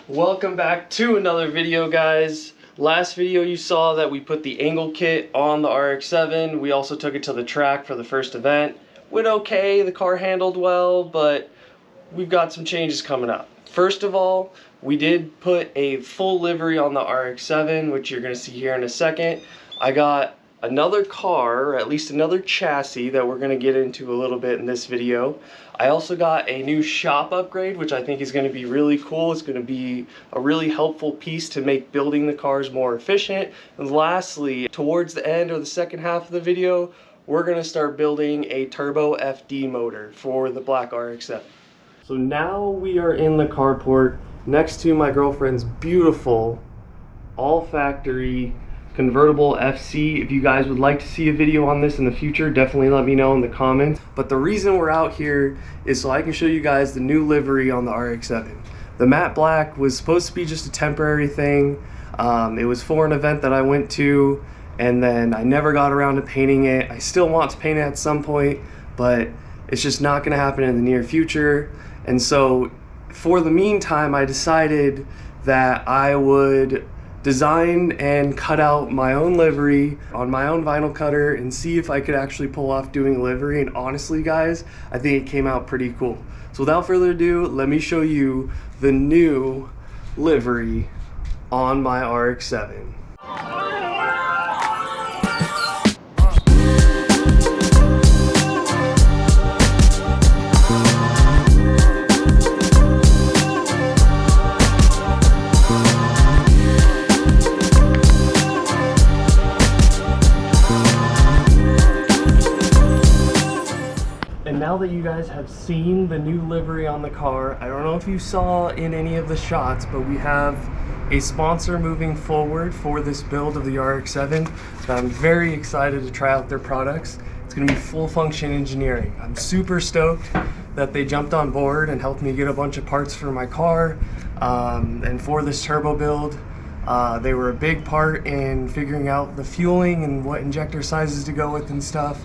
Welcome back to another video, guys. Last video you saw that we put the angle kit on the RX7. We also took it to the track for the first event. Went okay, the car handled well, but we've got some changes coming up. First of all, we did put a full livery on the RX7, which you're going to see here in a second. I got another car, or at least another chassis, that we're going to get into a little bit in this video. I also got a new shop upgrade, which I think is going to be really cool. It's going to be a really helpful piece to make building the cars more efficient. And lastly, towards the end or the second half of the video, we're going to start building a turbo FD motor for the black RX7. So now we are in the carport next to my girlfriend's beautiful all factory convertible FC. If you guys would like to see a video on this in the future, definitely let me know in the comments. But the reason we're out here is so I can show you guys the new livery on the RX7. The matte black was supposed to be just a temporary thing. It was for an event that I went to, and then I never got around to painting it. I still want to paint it at some point, but it's just not going to happen in the near future. And so for the meantime, I decided that I would design and cut out my own livery on my own vinyl cutter and see if I could actually pull off doing livery. And honestly, guys, I think it came out pretty cool. So without further ado, let me show you the new livery on my RX7. Now that you guys have seen the new livery on the car, I don't know if you saw in any of the shots, but we have a sponsor moving forward for this build of the RX7 that I'm very excited to try out their products. It's going to be Full Function Engineering. I'm super stoked that they jumped on board and helped me get a bunch of parts for my car and for this turbo build. They were a big part in figuring out the fueling and what injector sizes to go with and stuff.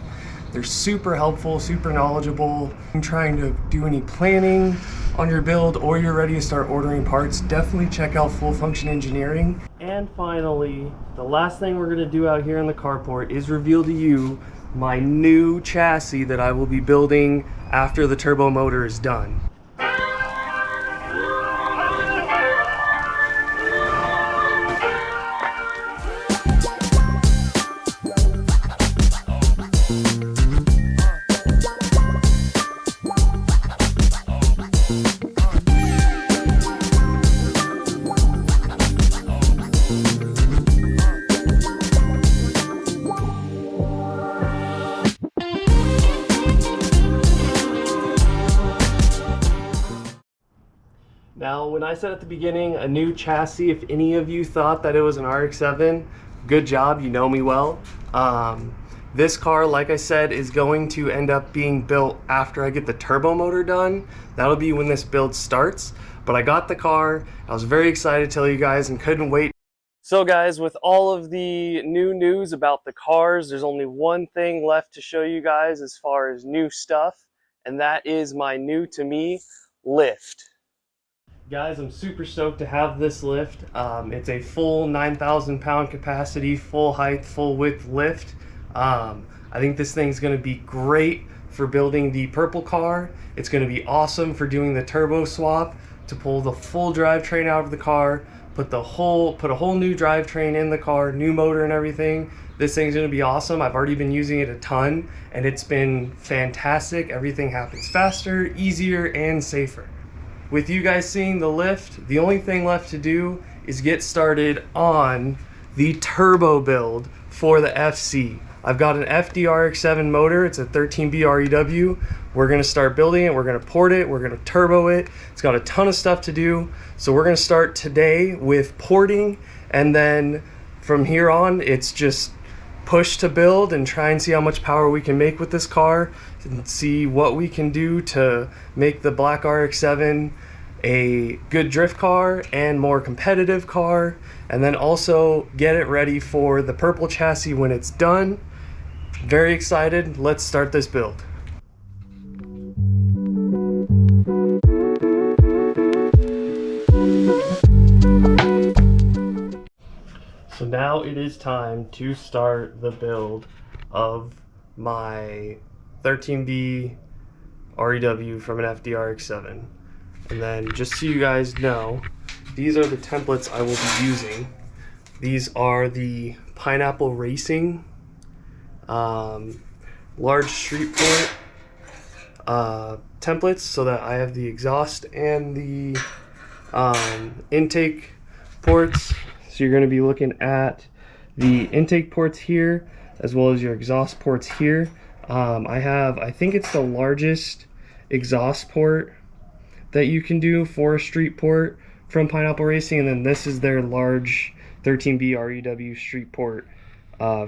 They're super helpful, super knowledgeable. If you're trying to do any planning on your build or you're ready to start ordering parts, definitely check out Full Function Engineering. And finally, the last thing we're gonna do out here in the carport is reveal to you my new chassis that I will be building after the turbo motor is done. Now, when I said at the beginning, a new chassis, if any of you thought that it was an RX7, good job, you know me well. This car, like I said, is going to end up being built after I get the turbo motor done. That'll be when this build starts. But I got the car, I was very excited to tell you guys and couldn't wait. So guys, with all of the new news about the cars, there's only one thing left to show you guys as far as new stuff, and that is my new to me lift. Guys, I'm super stoked to have this lift. It's a full 9,000 pound capacity, full height, full width lift. I think this thing's going to be great for building the purple car. It's going to be awesome for doing the turbo swap to pull the full drivetrain out of the car, put a whole new drivetrain in the car, new motor and everything. This thing's going to be awesome. I've already been using it a ton and it's been fantastic. Everything happens faster, easier, and safer. With you guys seeing the lift, the only thing left to do is get started on the turbo build for the FC. I've got an FD-RX7 motor. It's a 13B REW. We're going to start building it. We're going to port it. We're going to turbo it. It's got a ton of stuff to do. So we're going to start today with porting, and then from here on, it's just push to build and try and see how much power we can make with this car and see what we can do to make the black RX7 a good drift car and more competitive car, and then also get it ready for the purple chassis when it's done. Very excited. Let's start this build. now it is time to start the build of my 13B REW from an RX7. And then just so you guys know, these are the templates I will be using. These are the Pineapple Racing large street port templates, so that I have the exhaust and the intake ports. So you're going to be looking at the intake ports here as well as your exhaust ports here. I think it's the largest exhaust port that you can do for a street port from Pineapple Racing, and then this is their large 13B REW street port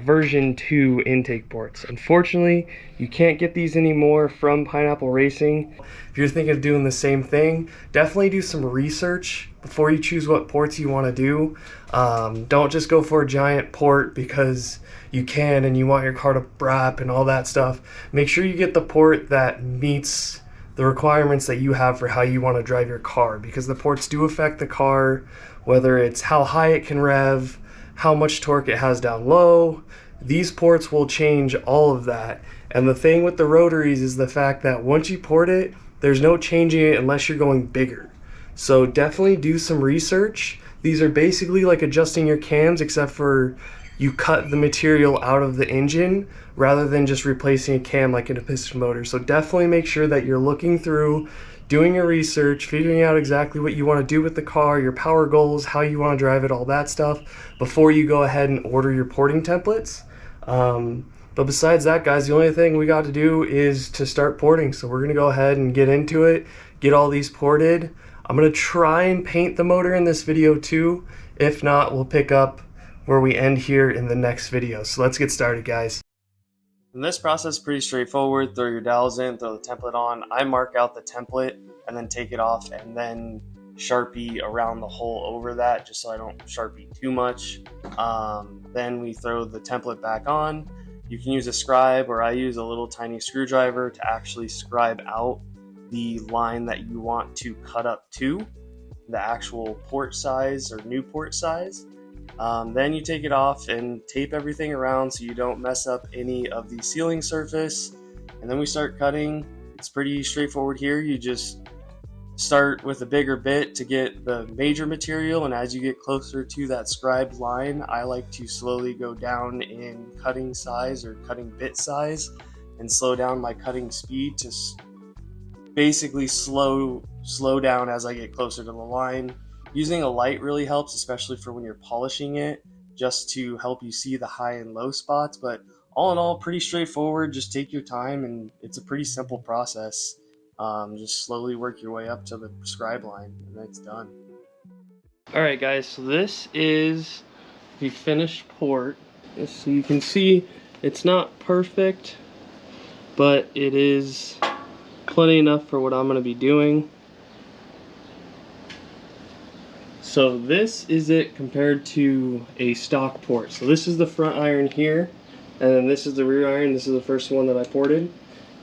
version 2 intake ports. Unfortunately, you can't get these anymore from Pineapple Racing. If you're thinking of doing the same thing, definitely do some research before you choose what ports you want to do. Don't just go for a giant port because you can and you want your car to brap and all that stuff. Make sure you get the port that meets the requirements that you have for how you want to drive your car, because the ports do affect the car, whether it's how high it can rev, how much torque it has down low. These ports will change all of that. And the thing with the rotaries is the fact that once you port it, there's no changing it unless you're going bigger. So definitely do some research. These are basically like adjusting your cams, except for you cut the material out of the engine rather than just replacing a cam like in a piston motor. So definitely make sure that you're looking through, doing your research, figuring out exactly what you want to do with the car, your power goals, how you want to drive it, all that stuff, before you go ahead and order your porting templates. But besides that, guys, the only thing we got to do is to start porting. So we're going to go ahead and get into it, get all these ported. I'm going to try and paint the motor in this video too. If not, we'll pick up where we end here in the next video. So let's get started, guys. And this process is pretty straightforward. Throw your dowels in, throw the template on. I mark out the template and then take it off and then Sharpie around the hole over that, just so I don't Sharpie too much. Then we throw the template back on. You can use a scribe, or I use a little tiny screwdriver to actually scribe out the line that you want to cut up to the actual port size or new port size. Then you take it off and tape everything around so you don't mess up any of the sealing surface. And then we start cutting. It's pretty straightforward here. You just start with a bigger bit to get the major material, and as you get closer to that scribed line, I like to slowly go down in cutting size or cutting bit size and slow down my cutting speed to basically slow down as I get closer to the line. Using a light really helps, especially for when you're polishing it, just to help you see the high and low spots. But all in all, pretty straightforward. Just take your time, and it's a pretty simple process. Just slowly work your way up to the scribe line, and then it's done. Alright guys, so this is the finished port. So you can see it's not perfect, but it is plenty enough for what I'm going to be doing. So this is it compared to a stock port. So this is the front iron here, and then this is the rear iron. This is the first one that I ported.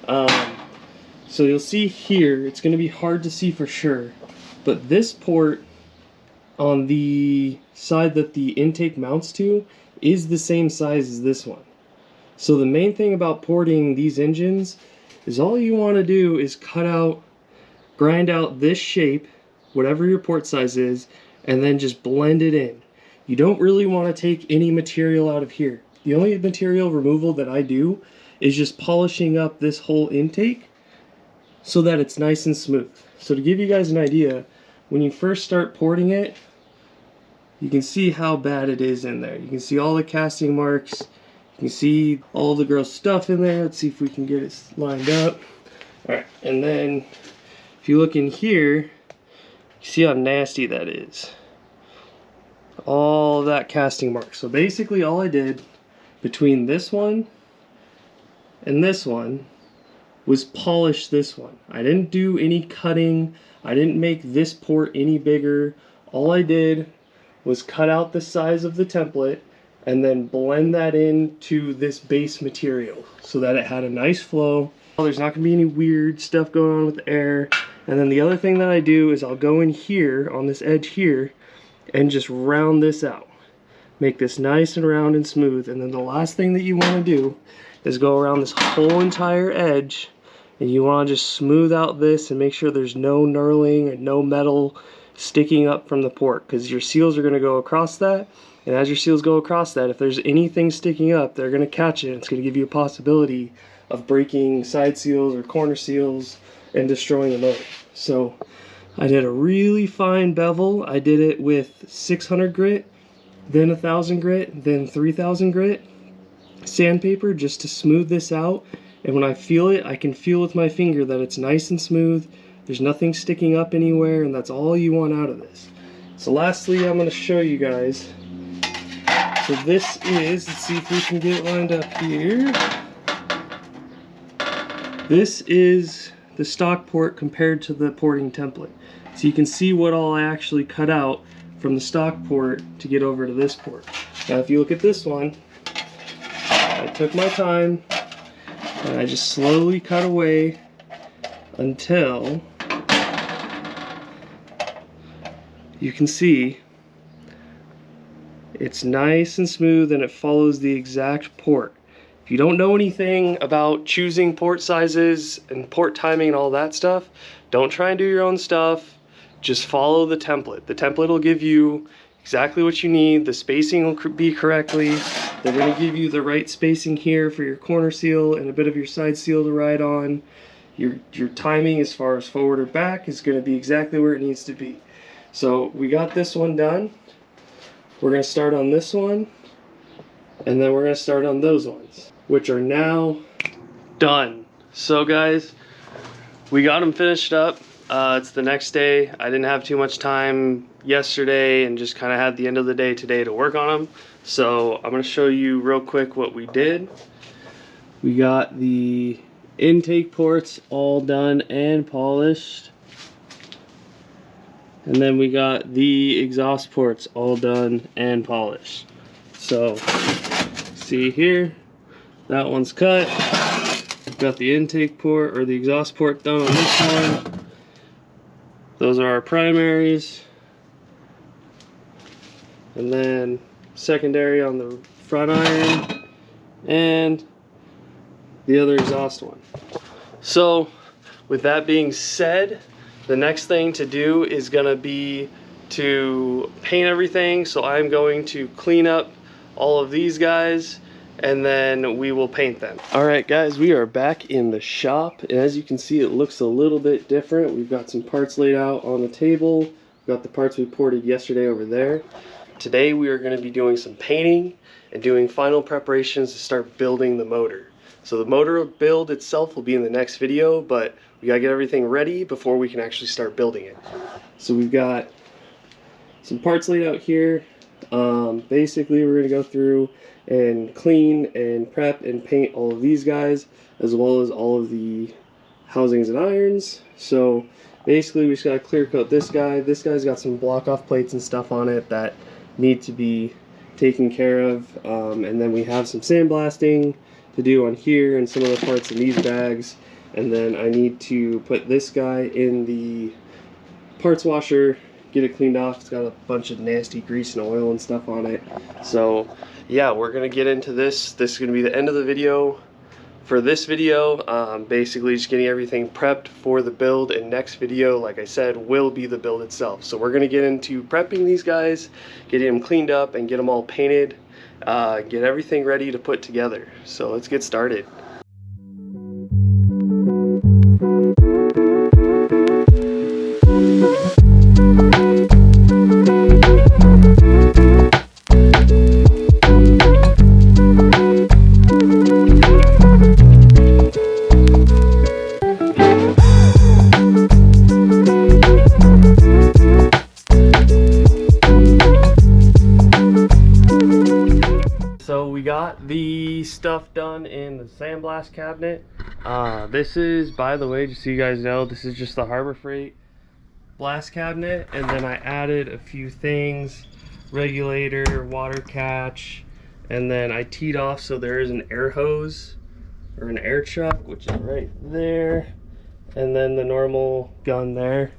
So you'll see here, it's going to be hard to see for sure, but this port on the side that the intake mounts to is the same size as this one. So the main thing about porting these engines is all you want to do is grind out this shape, whatever your port size is, and then just blend it in. You don't really want to take any material out of here. The only material removal that I do is just polishing up this whole intake so that it's nice and smooth. So to give you guys an idea, when you first start porting it, you can see how bad it is in there. You can see all the casting marks. You can see all the gross stuff in there. Let's see if we can get it lined up. Alright, and then if you look in here, you see how nasty that is. All that casting mark. So basically all I did between this one and this one was polish this one. I didn't do any cutting. I didn't make this port any bigger. All I did was cut out the size of the template and then blend that into this base material so that it had a nice flow. There's not going to be any weird stuff going on with air. And then the other thing that I do is I'll go in here on this edge here and just round this out. make this nice and round and smooth. And then the last thing that you want to do is go around this whole entire edge, and you want to just smooth out this and make sure there's no knurling and no metal sticking up from the port, because your seals are going to go across that. And as your seals go across that, if there's anything sticking up, they're going to catch it. It's going to give you a possibility of breaking side seals or corner seals and destroying the motor. So I did a really fine bevel. I did it with 600 grit, then 1000 grit, then 3000 grit sandpaper, just to smooth this out. And when I feel it, I can feel with my finger that it's nice and smooth. There's nothing sticking up anywhere, and that's all you want out of this. So lastly, I'm going to show you guys. So this is, let's see if we can get it lined up here. This is the stock port compared to the porting template. So you can see what all I actually cut out from the stock port to get over to this port. Now if you look at this one, I took my time and I just slowly cut away until you can see it's nice and smooth and it follows the exact port. If you don't know anything about choosing port sizes and port timing and all that stuff, don't try and do your own stuff. Just follow the template. The template will give you exactly what you need. The spacing will be correctly. They're going to give you the right spacing here for your corner seal and a bit of your side seal to ride on. Your timing as far as forward or back is going to be exactly where it needs to be. So we got this one done. We're going to start on this one, and then we're going to start on those ones, which are now done. So guys, we got them finished up. It's the next day. I didn't have too much time yesterday and just kind of had the end of the day today to work on them. So I'm going to show you real quick what we did. We got the intake ports all done and polished. And then we got the exhaust ports all done and polished. So, see here, that one's cut. Got the intake port or the exhaust port done on this one. Those are our primaries. And then secondary on the front iron and the other exhaust one. So, with that being said, the next thing to do is gonna be to paint everything. So I'm going to clean up all of these guys and then we will paint them. All right guys, we are back in the shop, and as you can see, it looks a little bit different. We've got some parts laid out on the table. We've got the parts we ported yesterday over there. Today we are going to be doing some painting and doing final preparations to start building the motor. So the motor build itself will be in the next video, but we gotta get everything ready before we can actually start building it. So we've got some parts laid out here. Basically we're gonna go through and clean and prep and paint all of these guys, as well as all of the housings and irons. So basically we just gotta clear coat this guy. This guy's got some block off plates and stuff on it that need to be taken care of. And then we have some sandblasting to do on here and some of the parts in these bags. And then I need to put this guy in the parts washer, get it cleaned off. It's got a bunch of nasty grease and oil and stuff on it. So yeah, we're gonna get into this. This is gonna be the end of the video for this video. Basically just getting everything prepped for the build, and next video, like I said, will be the build itself. So we're gonna get into prepping these guys, getting them cleaned up and get them all painted, get everything ready to put together. So let's get started. The stuff done in the sandblast cabinet. This is, by the way, just so you guys know, this is just the Harbor Freight blast cabinet, and then I added a few things: regulator, water catch, and then I teed off so there is an air hose or an air chuck, which is right there, and then the normal gun there.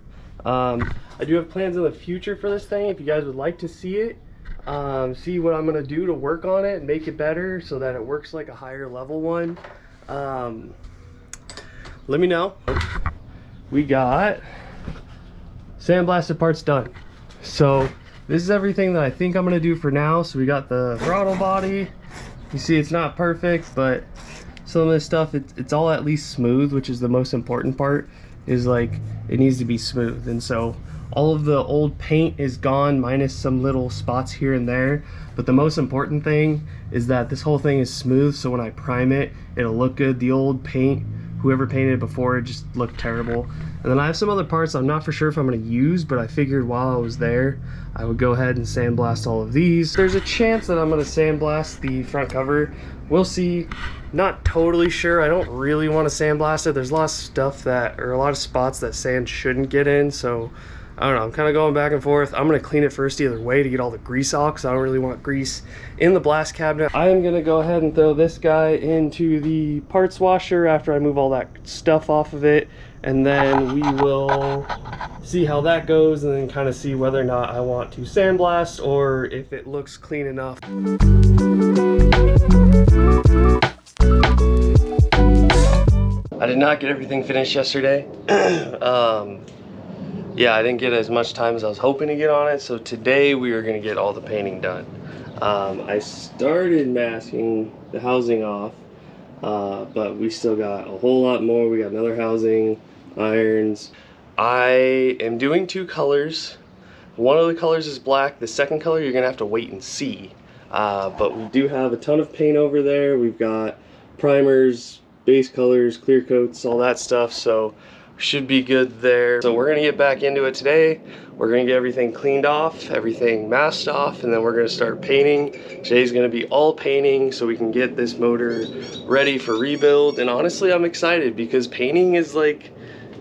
I do have plans in the future for this thing if you guys would like to see it. see what I'm gonna do to work on it and make it better so that it works like a higher level one. Let me know. We got sandblasted parts done. So this is everything that I think I'm gonna do for now. So we got the throttle body. You see it's not perfect, but some of this stuff, it's all at least smooth, which is the most important part, is like it needs to be smooth. And so all of the old paint is gone, minus some little spots here and there. But the most important thing is that this whole thing is smooth, so when I prime it, it'll look good. The old paint, whoever painted it before, it just looked terrible. And then I have some other parts I'm not for sure if I'm going to use, but I figured while I was there, I would go ahead and sandblast all of these. There's a chance that I'm going to sandblast the front cover. We'll see. Not totally sure. I don't really want to sandblast it. There's a lot of stuff that, or a lot of spots that sand shouldn't get in, so I don't know, I'm kind of going back and forth. I'm going to clean it first either way to get all the grease off, because I don't really want grease in the blast cabinet. I am going to go ahead and throw this guy into the parts washer after I move all that stuff off of it, and then we will see how that goes and then kind of see whether or not I want to sandblast or if it looks clean enough. I did not get everything finished yesterday. Yeah, I didn't get as much time as I was hoping to get on it, so today we are going to get all the painting done. I started masking the housing off, but we still got a whole lot more. We got another housing, irons. I am doing two colors. One of the colors is black. The second color you're going to have to wait and see. But we do have a ton of paint over there. We've got primers, base colors, clear coats, all that stuff, so should be good there. So we're gonna get back into it today. We're gonna get everything cleaned off, everything masked off, and then we're gonna start painting. Today's gonna be all painting so we can get this motor ready for rebuild. And honestly, I'm excited because painting is like,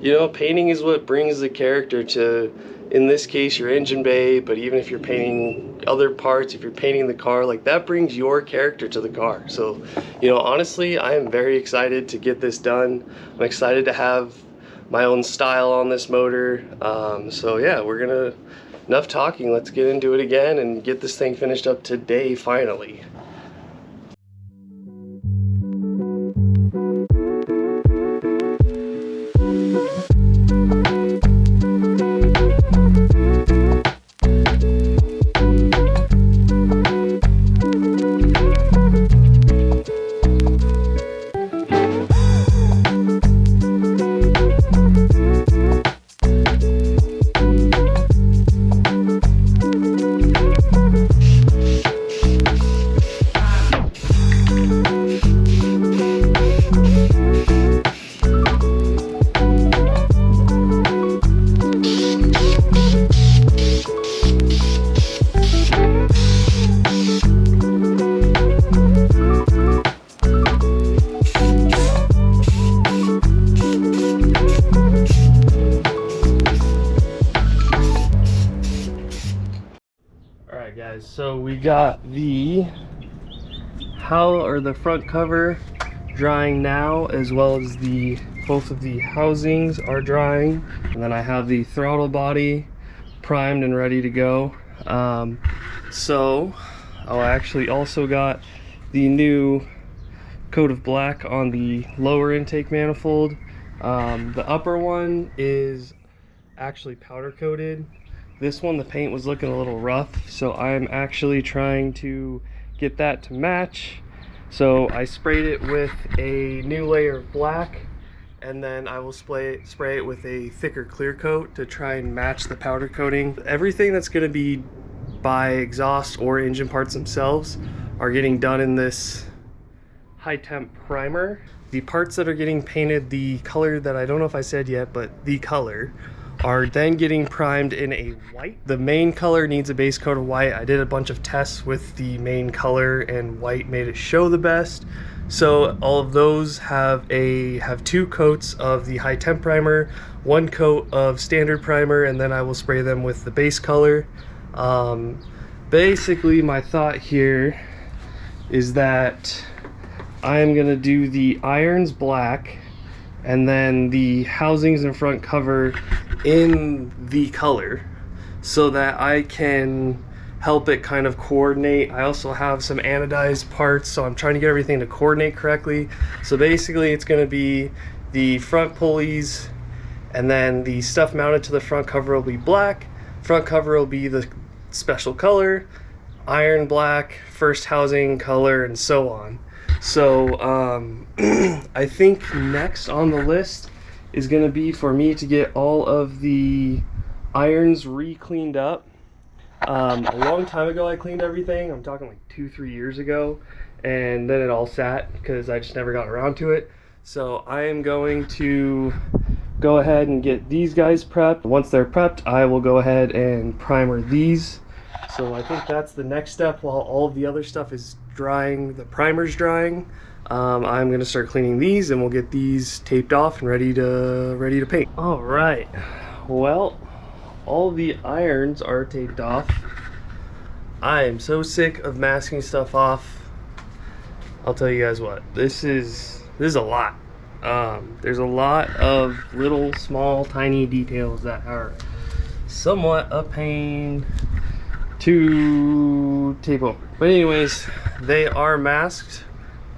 you know, painting is what brings the character to, in this case, your engine bay, but even if you're painting other parts, if you're painting the car, like that brings your character to the car. So, you know, honestly, I am very excited to get this done. I'm excited to have my own style on this motor. So yeah, we're gonna, enough talking, let's get into it again and get this thing finished up today finally. Guys, so we got the front cover drying now, as well as both of the housings are drying, and then I have the throttle body primed and ready to go. I actually also got the new coat of black on the lower intake manifold. The upper one is actually powder coated. This one, the paint was looking a little rough, so I'm actually trying to get that to match. So I sprayed it with a new layer of black, and then I will spray it with a thicker clear coat to try and match the powder coating. Everything that's going to be by exhaust or engine parts themselves are getting done in this high temp primer. The parts that are getting painted the color that I don't know if I said yet, but the color, are then getting primed in a white. The main color needs a base coat of white. I did a bunch of tests with the main color, and white made it show the best. So all of those have two coats of the high temp primer, one coat of standard primer, and then I will spray them with the base color. Basically, my thought here is that I am gonna do the irons black, and then the housings and front cover in the color, so that I can help it kind of coordinate. I also have some anodized parts, so I'm trying to get everything to coordinate correctly. So basically it's going to be the front pulleys, and then the stuff mounted to the front cover will be black. Front cover will be the special color, iron black, first housing color, and so on. So I think next on the list is going to be for me to get all of the irons re-cleaned up. A long time ago I cleaned everything. I'm talking like 2-3 years ago, and then it all sat because I just never got around to it. So I am going to go ahead and get these guys prepped. Once they're prepped, I will go ahead and primer these. So I think that's the next step. While all of the other stuff is drying, the primer's drying, I'm going to start cleaning these, and we'll get these taped off and ready to paint. All right, well, all the irons are taped off. I am so sick of masking stuff off. I'll tell you guys what, this is a lot. There's a lot of little small tiny details that are somewhat a pain to tape over. But anyways, they are masked.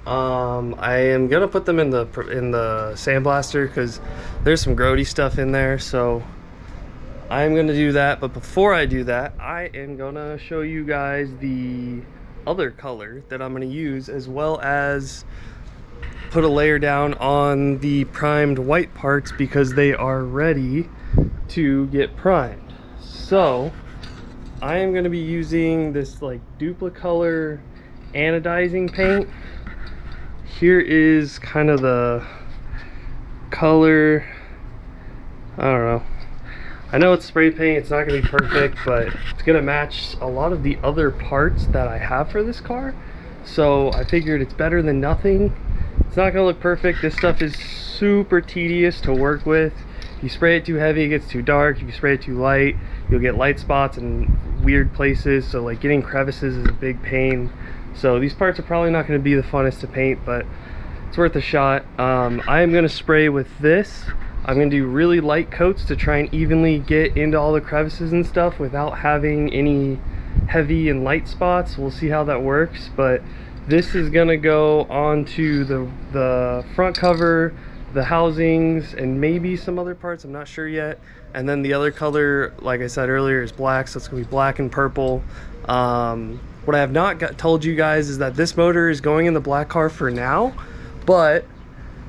I am gonna put them in the sandblaster because there's some grody stuff in there, so I'm gonna do that. But before I do that, I am gonna show you guys the other color that I'm gonna use, as well as put a layer down on the primed white parts because they are ready to get primed. So I am going to be using this like Duplicolor anodizing paint. Here is kind of the color. I don't know. I know it's spray paint, it's not going to be perfect, but it's going to match a lot of the other parts that I have for this car. So I figured it's better than nothing. It's not going to look perfect. This stuff is super tedious to work with. If you spray it too heavy, it gets too dark. If you spray it too light, you'll get light spots in weird places. So like getting crevices is a big pain. So these parts are probably not going to be the funnest to paint, but it's worth a shot. I am going to spray with this. I'm going to do really light coats to try and evenly get into all the crevices and stuff without having any heavy and light spots. We'll see how that works, but this is going to go onto the front cover, the housings, and maybe some other parts, I'm not sure yet. And then the other color, like I said earlier, is black, so it's going to be black and purple. What I have not told you guys is that this motor is going in the black car for now, but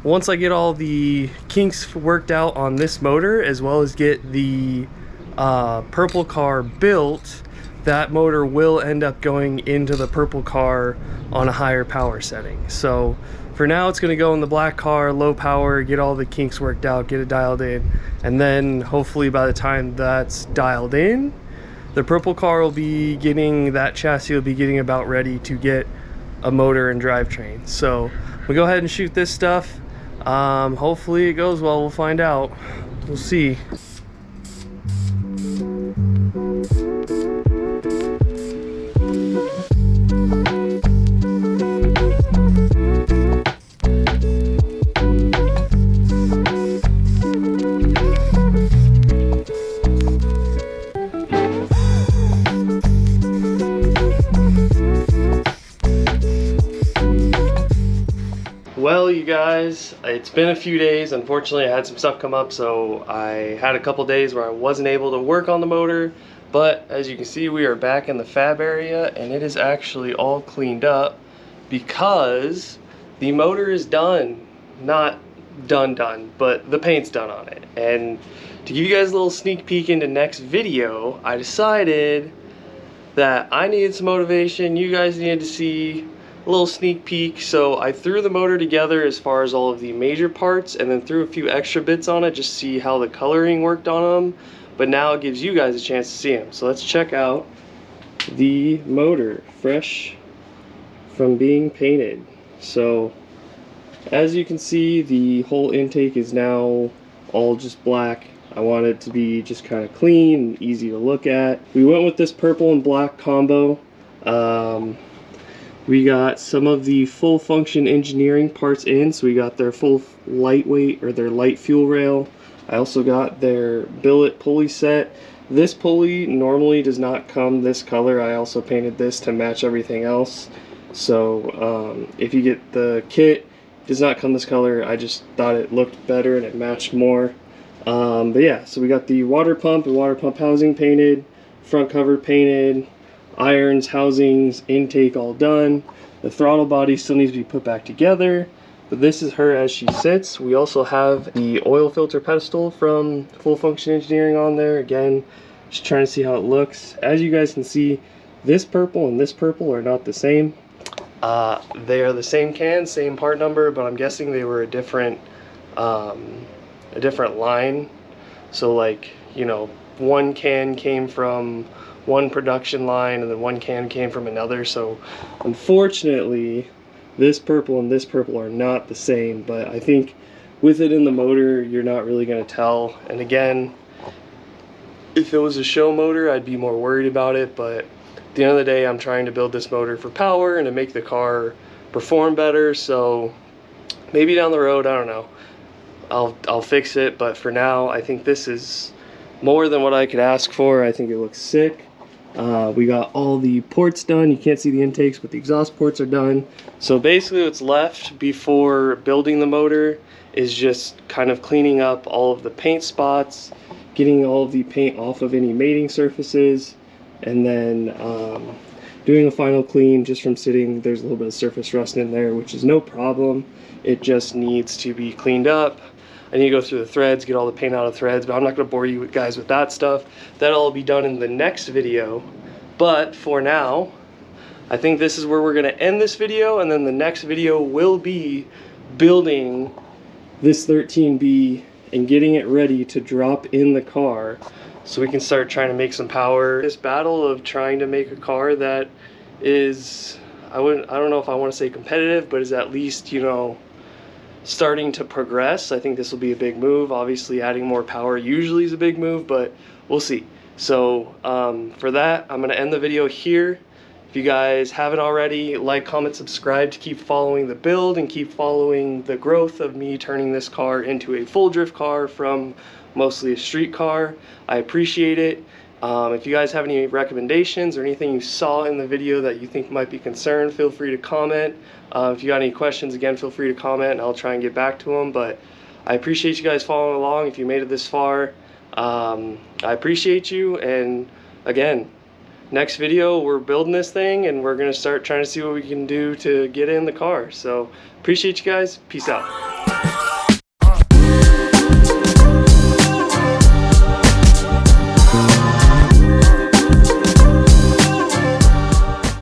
once I get all the kinks worked out on this motor, as well as get the purple car built, that motor will end up going into the purple car on a higher power setting. So for now it's going to go in the black car, low power, get all the kinks worked out, get it dialed in, and then hopefully by the time that's dialed in, the purple car will be getting, that chassis will be getting about ready to get a motor and drivetrain. So we'll go ahead and shoot this stuff. Hopefully it goes well, we'll find out. We'll see. Well, you guys, it's been a few days. Unfortunately, I had some stuff come up, so I had a couple days where I wasn't able to work on the motor. But as you can see, we are back in the fab area, and it is actually all cleaned up because the motor is done. Not done, but the paint's done on it. And to give you guys a little sneak peek into next video, I decided that I needed some motivation. You guys needed to see a little sneak peek, so I threw the motor together as far as all of the major parts, and then threw a few extra bits on it just to see how the coloring worked on them. But now it gives you guys a chance to see them. So let's check out the motor fresh from being painted. So as you can see, the whole intake is now all just black. I want it to be just kind of clean and easy to look at. We went with this purple and black combo. We got some of the full function engineering parts in, so we got their full lightweight or their light fuel rail. I also got their billet pulley set, This pulley normally does not come this color. I also painted this to match everything else. So if you get the kit, it does not come this color. I just thought it looked better and it matched more. But yeah, so we got the water pump and water pump housing painted, front cover painted, irons, housings, intake all done. The throttle body still needs to be put back together. But this is her as she sits. We also have the oil filter pedestal from Full Function Engineering on there. Again, just trying to see how it looks. As you guys can see, this purple and this purple are not the same. They are the same can, same part number, but I'm guessing they were a different line. So like, you know, one can came from one production line and then one can came from another. So unfortunately, this purple and this purple are not the same, but I think with it in the motor, you're not really going to tell. And again, if it was a show motor, I'd be more worried about it, but at the end of the day, I'm trying to build this motor for power and to make the car perform better. So maybe down the road, I don't know, I'll fix it, but for now, I think this is more than what I could ask for. I think it looks sick. We got all the ports done. You can't see the intakes, but the exhaust ports are done. So basically what's left before building the motor is just kind of cleaning up all of the paint spots, getting all of the paint off of any mating surfaces, and then doing a final clean just from sitting. There's a little bit of surface rust in there, which is no problem. It just needs to be cleaned up. I need to go through the threads, get all the paint out of threads, but I'm not going to bore you guys with that stuff. That'll all be done in the next video. But for now, I think this is where we're going to end this video, and then the next video will be building this 13B and getting it ready to drop in the car so we can start trying to make some power. This battle of trying to make a car that is, I don't know if I want to say competitive, but is at least, you know, starting to progress. I think this will be a big move. Obviously adding more power usually is a big move, but we'll see. So for that, I'm going to end the video here. If you guys haven't already, like, comment, subscribe to keep following the build and keep following the growth of me turning this car into a full drift car from mostly a street car. I appreciate it. If you guys have any recommendations or anything you saw in the video that you think might be concerned, feel free to comment. If you got any questions, again, feel free to comment and I'll try and get back to them. But I appreciate you guys following along. If you made it this far, I appreciate you. And again, next video, we're building this thing and we're going to start trying to see what we can do to get in the car. So appreciate you guys. Peace out.